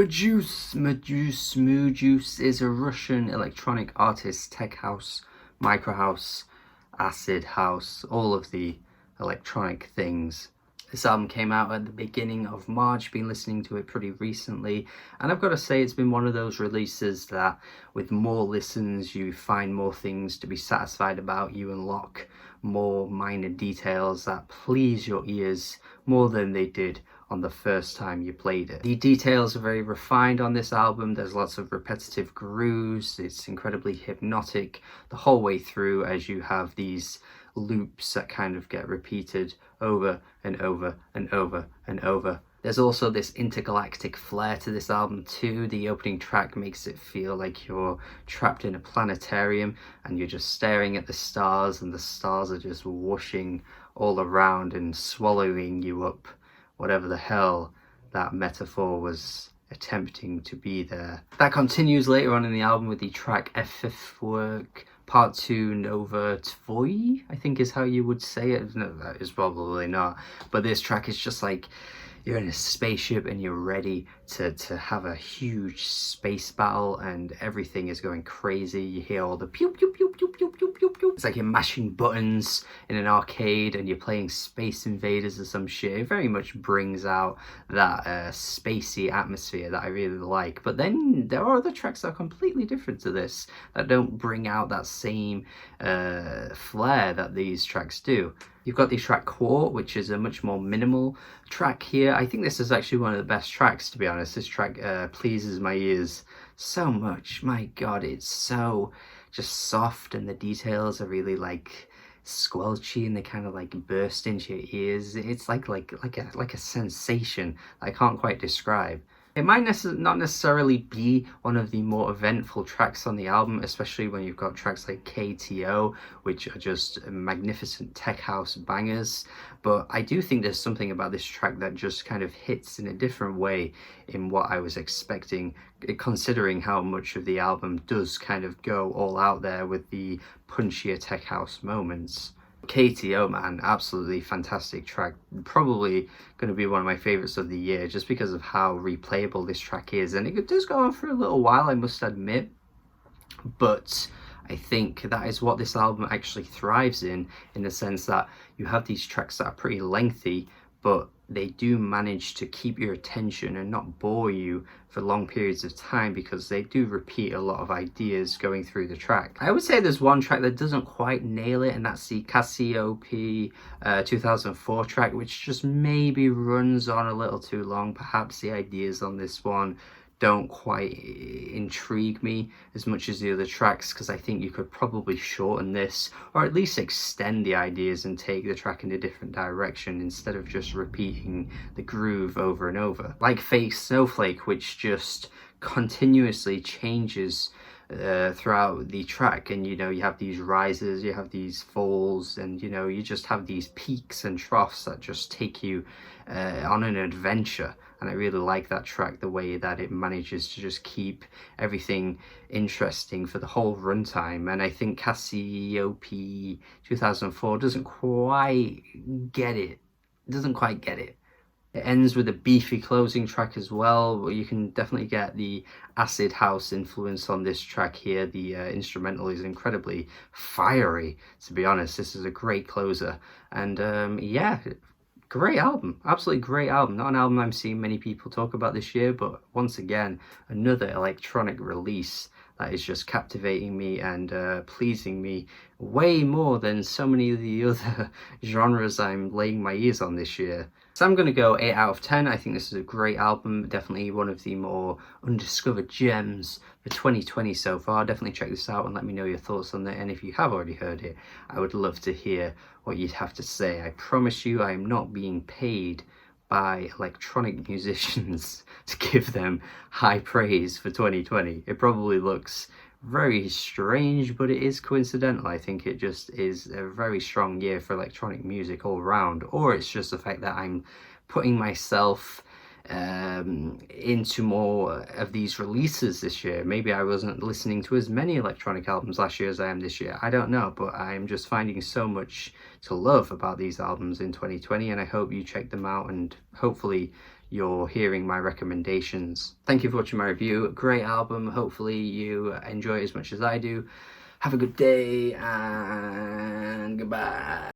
Mujuice is a Russian electronic artist, tech house, micro house, acid house, all of the electronic things. This album came out at the beginning of March, been listening to it pretty recently, and I've got to say it's been one of those releases that with more listens you find more things to be satisfied about, you unlock more minor details that please your ears more than they did on the first time you played it. The details are very refined on this album. There's lots of repetitive grooves. It's incredibly hypnotic the whole way through, as you have these loops that kind of get repeated over and over and over and over. There's also this intergalactic flair to this album too. The opening track makes it feel like you're trapped in a planetarium and you're just staring at the stars, and the stars are just whooshing all around and swallowing you up, whatever the hell that metaphor was attempting to be there. That continues later on in the album with the track Ffwrk, Part 2, Nomer, Tvoi, I think is how you would say it. No, that is probably not. But this track is just like you're in a spaceship and you're ready to have a huge space battle, and everything is going crazy. You hear all the pew pew pew pew pew pew pew pew. It's like you're mashing buttons in an arcade and you're playing Space Invaders or some shit. It very much brings out that spacey atmosphere that I really like. But then there are other tracks that are completely different to this, that don't bring out that same flair that these tracks do. You've got the track Quart, which is a much more minimal track here. I think this is actually one of the best tracks, to be honest. This track pleases my ears so much. My god, it's so just soft, and the details are really like squelchy, and they kind of like burst into your ears. It's like a sensation I can't quite describe. It might not necessarily be one of the more eventful tracks on the album, especially when you've got tracks like KTO, which are just magnificent tech house bangers. But I do think there's something about this track that just kind of hits in a different way in what I was expecting, considering how much of the album does kind of go all out there with the punchier tech house moments. KTO, man, absolutely fantastic track. Probably going to be one of my favorites of the year, just because of how replayable this track is, and it does go on for a little while, I must admit, but I think that is what this album actually thrives in the sense that you have these tracks that are pretty lengthy, but they do manage to keep your attention and not bore you for long periods of time, because they do repeat a lot of ideas going through the track. I would say there's one track that doesn't quite nail it, and that's the Cassiope 2004 track, which just maybe runs on a little too long. Perhaps the ideas on this one don't quite intrigue me as much as the other tracks, because I think you could probably shorten this, or at least extend the ideas and take the track in a different direction instead of just repeating the groove over and over. Like fake Snowflake, which just continuously changes throughout the track, and you know, you have these rises, you have these falls, and you know, you just have these peaks and troughs that just take you on an adventure. And I really like that track, the way that it manages to just keep everything interesting for the whole runtime. And I think Cassiope 2004 doesn't quite get it. It ends with a beefy closing track as well, where you can definitely get the acid house influence on this track here. The instrumental is incredibly fiery, to be honest. This is a great closer, and yeah, great album, absolutely great album. Not an album I'm seeing many people talk about this year, but once again, another electronic release that is just captivating me and pleasing me way more than so many of the other genres I'm laying my ears on this year. So I'm going to go 8 out of 10. I think this is a great album, definitely one of the more undiscovered gems for 2020 so far. Definitely check this out and let me know your thoughts on it, and if you have already heard it, I would love to hear what you'd have to say. I promise you I am not being paid by electronic musicians to give them high praise for 2020. It probably looks very strange, but it is coincidental. I think it just is a very strong year for electronic music all around, or it's just the fact that I'm putting myself into more of these releases this year. Maybe I wasn't listening to as many electronic albums last year as I am this year. I don't know, but I'm just finding so much to love about these albums in 2020, and I hope you check them out, and hopefully you're hearing my recommendations. Thank you for watching my review. Great album. Hopefully you enjoy it as much as I do. Have a good day and goodbye.